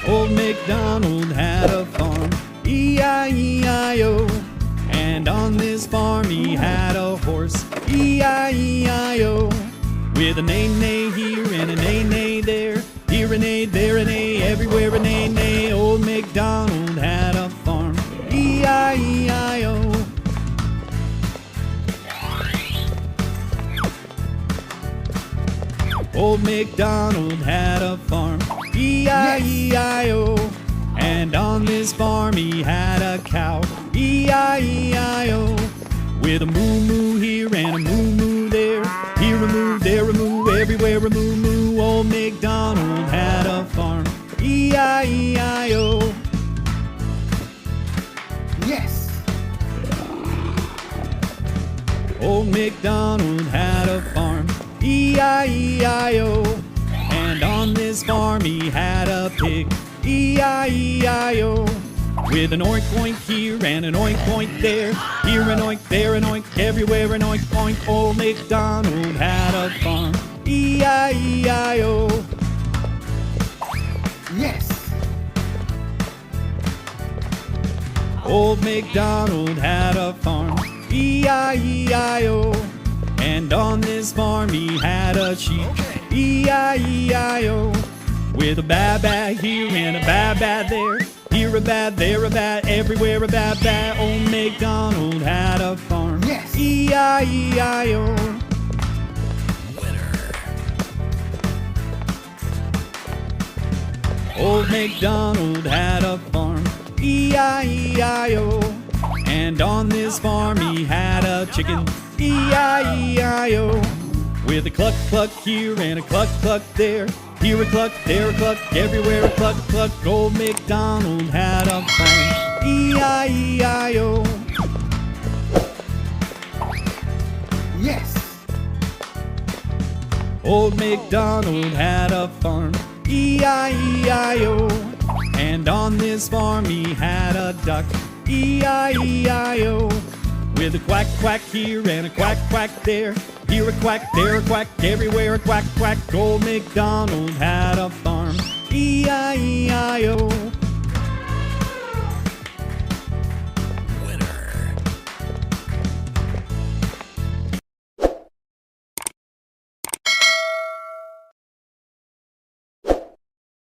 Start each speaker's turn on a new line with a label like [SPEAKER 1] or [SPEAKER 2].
[SPEAKER 1] Old MacDonald had a farm, E-I-E-I-O. And on this farm he had a horse, E-I-E-I-O. With a neigh-neigh here and a neigh-neigh there, here a neigh, there a neigh, everywhere a neigh-neigh. Old MacDonald had a farm, E-I-E-I-O. Old MacDonald had a farm, E-I-E-I-O. And on this farm he had a cow, E-I-E-I-O. With a moo-moo here and a moo-moo there, here a moo, there a moo, everywhere a moo-moo. Old MacDonald had a farm, E-I-E-I-O.
[SPEAKER 2] Yes!
[SPEAKER 1] Old MacDonald had a farm, E-I-E-I-O. And on this farm he had a pig, E-I-E-I-O. With an oink oink here and an oink oink there, here an oink, there an oink, everywhere an oink oink. Old MacDonald had a farm, E-I-E-I-O.
[SPEAKER 2] Yes!
[SPEAKER 1] Old MacDonald had a farm, E-I-E-I-O. And on this farm he had a sheep, E-I-E-I-O. With a ba-ba here and a ba-ba there, here a bat, there a bat, everywhere a bat. Old MacDonald had a farm,
[SPEAKER 2] yes.
[SPEAKER 1] E-I-E-I-O.
[SPEAKER 2] Winner.
[SPEAKER 1] Old MacDonald had a farm, E-I-E-I-O. And on this farm he had a chicken, E-I-E-I-O. With a cluck cluck here and a cluck cluck there, here a cluck, there a cluck, everywhere a cluck cluck. Old MacDonald had a farm, E-I-E-I-O.
[SPEAKER 2] Yes!
[SPEAKER 1] Old MacDonald had a farm, E-I-E-I-O. And on this farm he had a duck, E-I-E-I-O. With a quack quack here and a quack quack there, here a quack, there a quack, everywhere a quack quack. Old MacDonald had a farm, E-I-E-I-O.